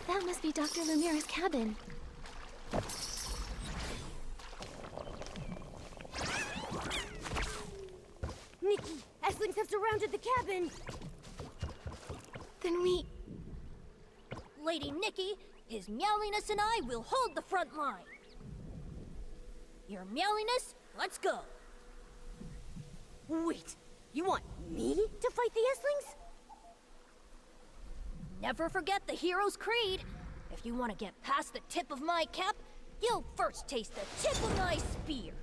That must be Dr. Lumira's cabin. Nikki, Esslings have surrounded the cabin! Then we... Lady Nikki, His Meowliness and I will hold the front line. Your Meowliness, let's go. Wait, you want me to fight the Esslings? Never forget the hero's creed. If you want to get past the tip of my cap, you'll first taste the tip of my spear.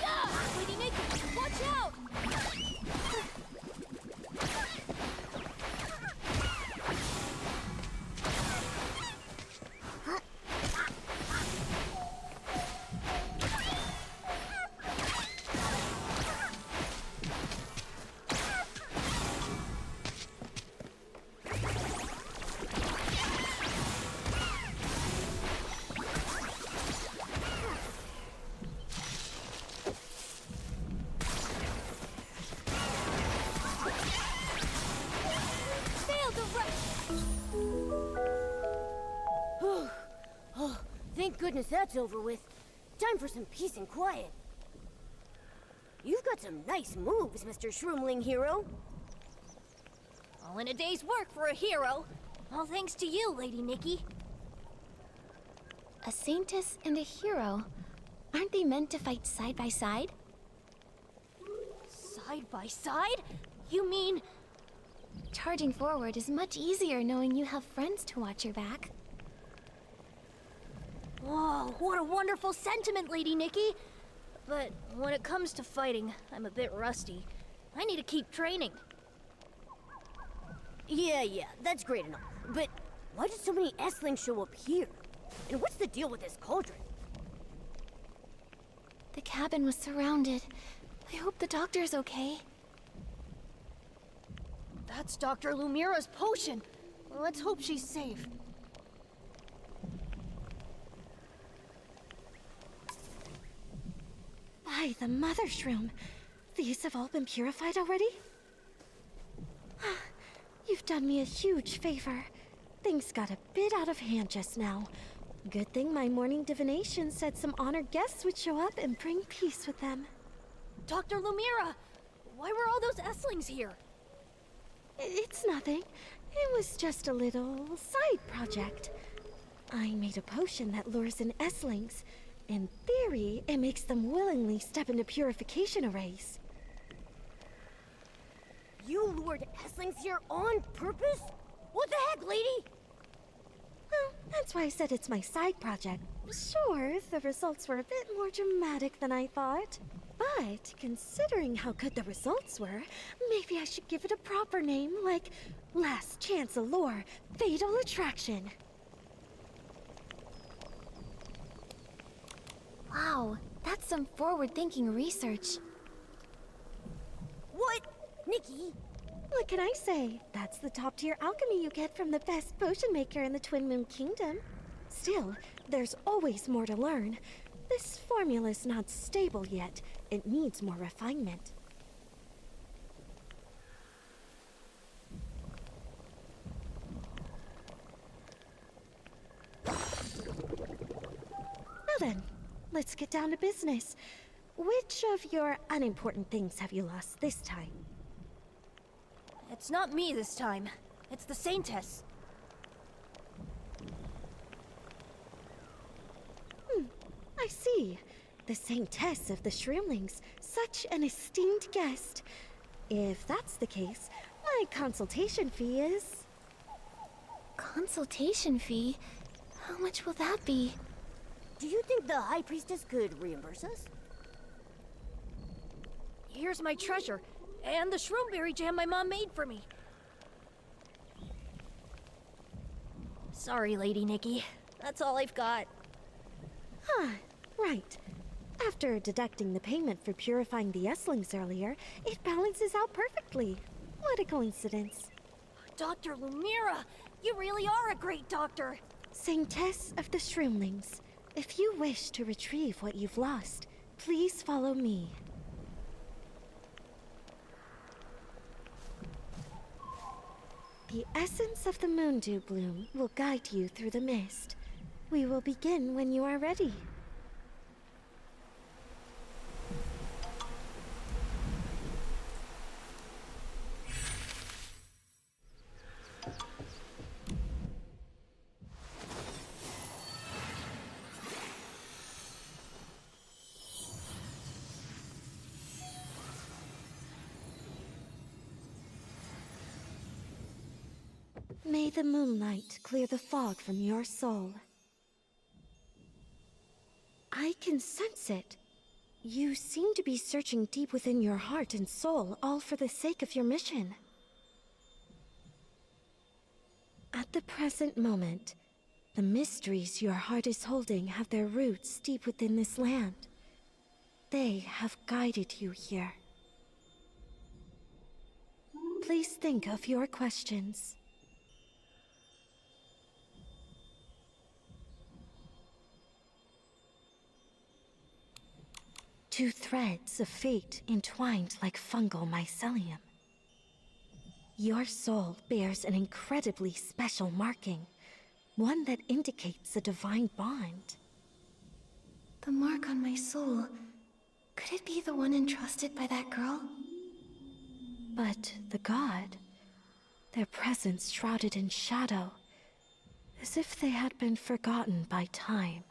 Yeah! Lady Nikki, watch out! Thank goodness that's over with. Time for some peace and quiet. You've got some nice moves, Mr. Shroomling Hero. All in a day's work for a hero. All thanks to you, Lady Nikki. A saintess and a hero. Aren't they meant to fight side by side? Side by side? You mean... Charging forward is much easier knowing you have friends to watch your back. Whoa, what a wonderful sentiment, Lady Nikki! But when it comes to fighting, I'm a bit rusty. I need to keep training. Yeah, that's great enough. But why did so many Esslings show up here? And what's the deal with this cauldron? The cabin was surrounded. I hope the doctor's okay. That's Dr. Lumira's potion. Let's hope she's safe. By the Mother Shroom, these have all been purified already? You've done me a huge favor. Things got a bit out of hand just now. Good thing my morning divination said some honored guests would show up and bring peace with them. Dr. Lumira! Why were all those Esslings here? It's nothing. It was just a little side project. I made a potion that lures in Esslings. In theory, it makes them willingly step into purification arrays. You lured Esslings here on purpose? What the heck, lady? Well, that's why I said it's my side project. Sure, the results were a bit more dramatic than I thought. But considering how good the results were, maybe I should give it a proper name, like Last Chance Allure, Fatal Attraction. Wow, that's some forward-thinking research. What? Nikki? What can I say? That's the top-tier alchemy you get from the best potion maker in the Twin Moon Kingdom. Still, there's always more to learn. This formula's not stable yet. It needs more refinement. Now then, let's get down to business. Which of your unimportant things have you lost this time? It's not me this time. It's the Saintess. I see. The Saintess of the Shroomlings. Such an esteemed guest. If that's the case, my consultation fee is... Consultation fee? How much will that be? Do you think the High Priestess could reimburse us? Here's my treasure, and the shroomberry jam my mom made for me. Sorry, Lady Nikki. That's all I've got. Right. After deducting the payment for purifying the Esslings earlier, it balances out perfectly. What a coincidence. Dr. Lumira, you really are a great doctor. Saintess of the Shroomlings, if you wish to retrieve what you've lost, please follow me. The essence of the Moondew Bloom will guide you through the mist. We will begin when you are ready. May the moonlight clear the fog from your soul. I can sense it. You seem to be searching deep within your heart and soul, all for the sake of your mission. At the present moment, the mysteries your heart is holding have their roots deep within this land. They have guided you here. Please think of your questions. Two threads of fate entwined like fungal mycelium. Your soul bears an incredibly special marking, one that indicates a divine bond. The mark on my soul. Could it be the one entrusted by that girl? But the god, their presence shrouded in shadow, as if they had been forgotten by time.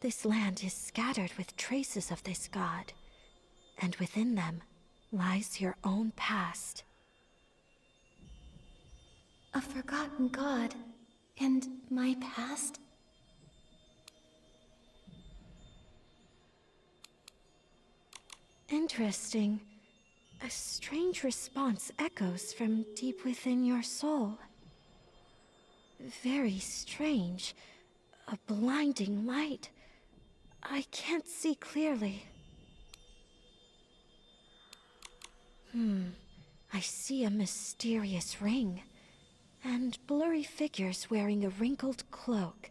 This land is scattered with traces of this god, and within them lies your own past. A forgotten god. And my past? Interesting. A strange response echoes from deep within your soul. Very strange. A blinding light. I can't see clearly. I see a mysterious ring, and blurry figures wearing a wrinkled cloak.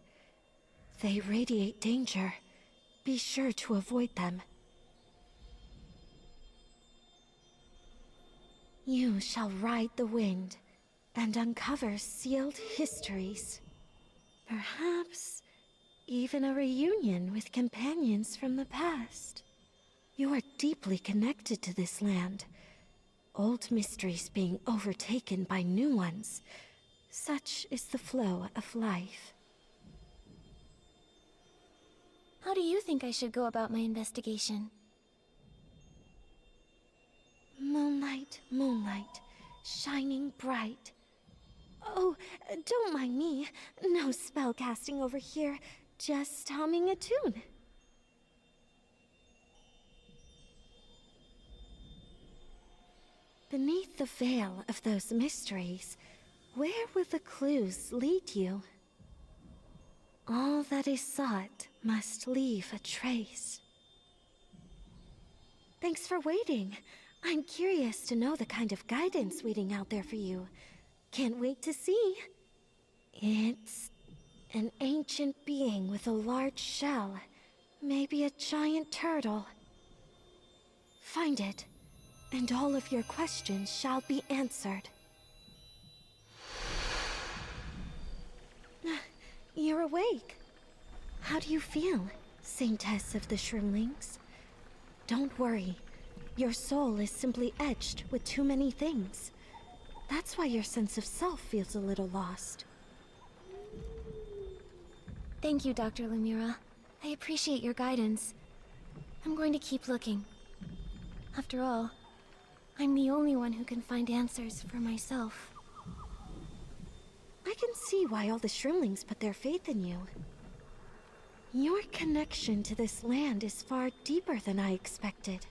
They radiate danger. Be sure to avoid them. You shall ride the wind and uncover sealed histories. Perhaps even a reunion with companions from the past. You are deeply connected to this land. Old mysteries being overtaken by new ones. Such is the flow of life. How do you think I should go about my investigation? Moonlight, moonlight, shining bright. Oh, don't mind me. No spell casting over here. Just humming a tune. Beneath the veil of those mysteries, where will the clues lead you? All that is sought must leave a trace. Thanks for waiting. I'm curious to know the kind of guidance waiting out there for you. Can't wait to see. It's an ancient being with a large shell. Maybe a giant turtle. Find it, and all of your questions shall be answered. You're awake. How do you feel, Saintess of the Shroomlings? Don't worry. Your soul is simply etched with too many things. That's why your sense of self feels a little lost. Thank you, Dr. Lumira. I appreciate your guidance. I'm going to keep looking. After all, I'm the only one who can find answers for myself. I can see why all the Shroomlings put their faith in you. Your connection to this land is far deeper than I expected.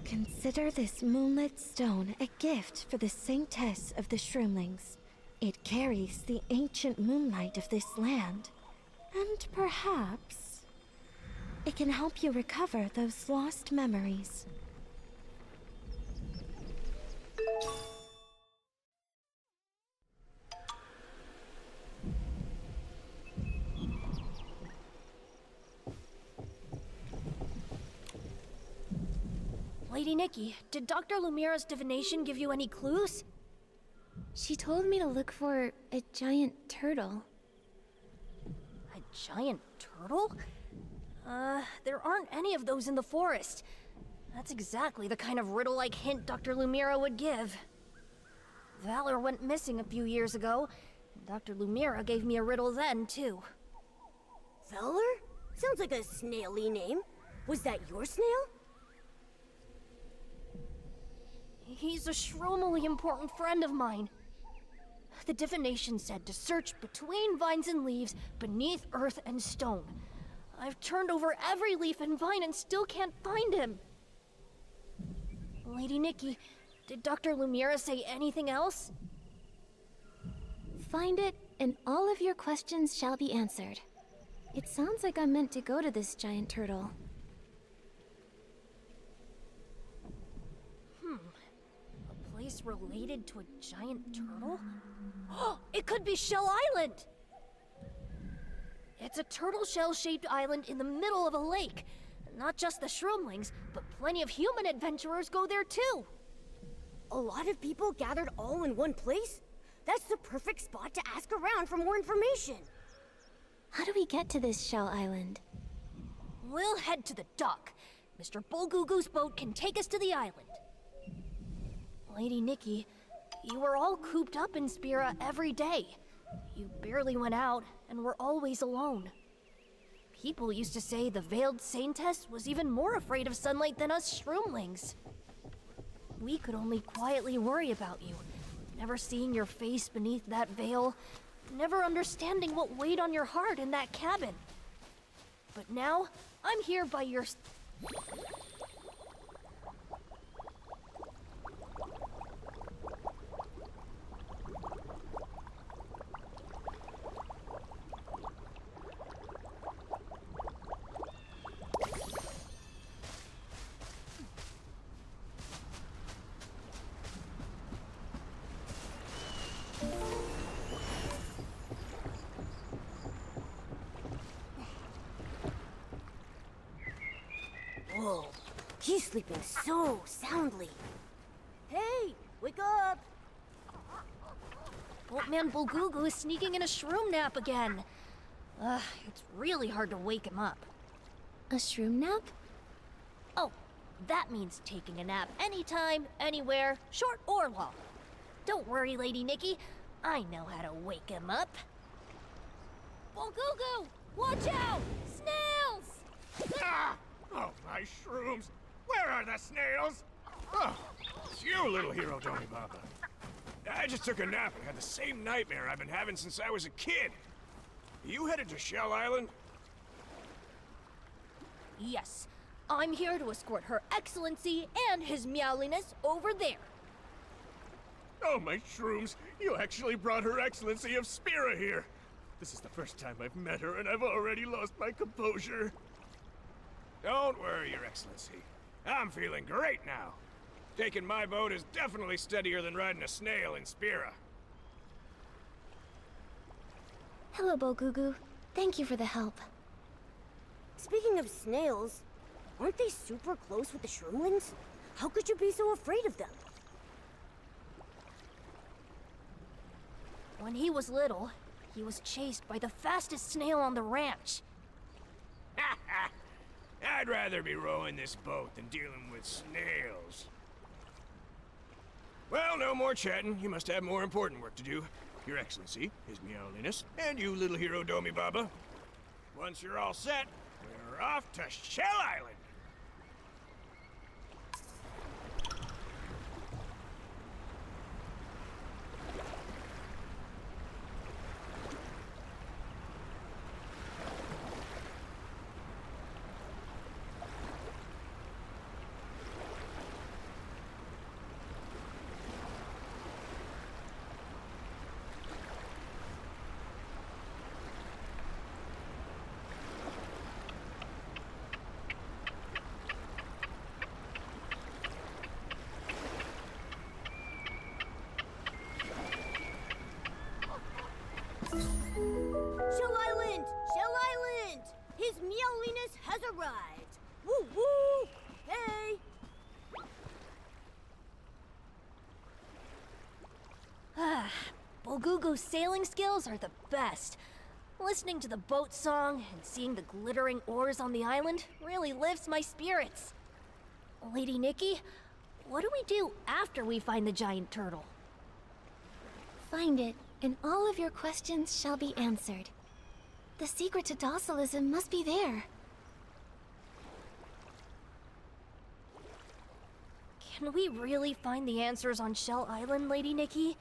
Consider this moonlit stone a gift for the Saintess of the Shroomlings. It carries the ancient moonlight of this land, and perhaps it can help you recover those lost memories. Lady Nikki, did Dr. Lumira's divination give you any clues? She told me to look for a giant turtle. A giant turtle? There aren't any of those in the forest. That's exactly the kind of riddle-like hint Dr. Lumira would give. Valor went missing a few years ago, and Dr. Lumira gave me a riddle then, too. Valor? Sounds like a snaily name. Was that your snail? He's a shroomily important friend of mine. The divination said to search between vines and leaves, beneath earth and stone. I've turned over every leaf and vine and still can't find him. Lady Nikki, did Dr. Lumira say anything else? Find it, and all of your questions shall be answered. It sounds like I'm meant to go to this giant turtle. A place related to a giant turtle? Oh, it could be Shell Island! It's a turtle shell-shaped island in the middle of a lake. Not just the shroomlings, but plenty of human adventurers go there too. A lot of people gathered all in one place? That's the perfect spot to ask around for more information. How do we get to this Shell Island? We'll head to the dock. Mr. Bulgugu's boat can take us to the island. Lady Nikki, you were all cooped up in Spira every day. You barely went out and were always alone. People used to say the Veiled Saintess was even more afraid of sunlight than us shroomlings. We could only quietly worry about you, never seeing your face beneath that veil, never understanding what weighed on your heart in that cabin. But now, I'm here by your... Whoa, he's sleeping so soundly. Hey, wake up! Boatman Bulgugu is sneaking in a shroom nap again. It's really hard to wake him up. A shroom nap? Oh, that means taking a nap anytime, anywhere, short or long. Don't worry, Lady Nikki. I know how to wake him up. Bulgugu, watch out! Snails! Ah! Oh, my shrooms! Where are the snails? Oh, it's you, little hero, Donny Baba. I just took a nap and had the same nightmare I've been having since I was a kid. You headed to Shell Island? Yes, I'm here to escort Her Excellency and His Meowliness over there. Oh, my shrooms! You actually brought Her Excellency of Spira here! This is the first time I've met her, and I've already lost my composure. Don't worry, Your Excellency. I'm feeling great now. Taking my boat is definitely steadier than riding a snail in Spira. Hello, Bulgugu. Thank you for the help. Speaking of snails, aren't they super close with the shroomlings? How could you be so afraid of them? When he was little, he was chased by the fastest snail on the ranch. Ha ha! I'd rather be rowing this boat than dealing with snails. Well, no more chatting. You must have more important work to do. Your Excellency, His Meowliness, and you, little hero Domi Baba. Once you're all set, we're off to Shell Island. Ogugo's sailing skills are the best. Listening to the boat song and seeing the glittering oars on the island really lifts my spirits. Lady Nikki, what do we do after we find the giant turtle? Find it, and all of your questions shall be answered. The secret to docilism must be there. Can we really find the answers on Shell Island, Lady Nikki?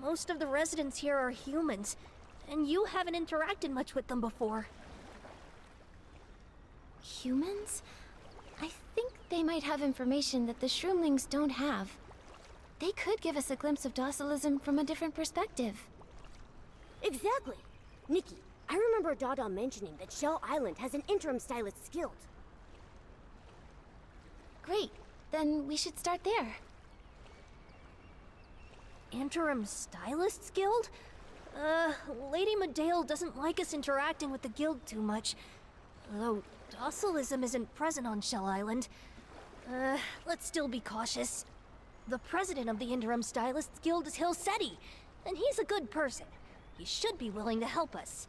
Most of the residents here are humans, and you haven't interacted much with them before. Humans? I think they might have information that the Shroomlings don't have. They could give us a glimpse of docilism from a different perspective. Exactly. Nikki, I remember Dada mentioning that Shell Island has an interim stylist guild. Great. Then we should start there. Interim Stylists Guild? Lady Medale doesn't like us interacting with the guild too much. Though docilism isn't present on Shell Island. Let's still be cautious. The president of the Interim Stylists Guild is Hilseti, and he's a good person. He should be willing to help us.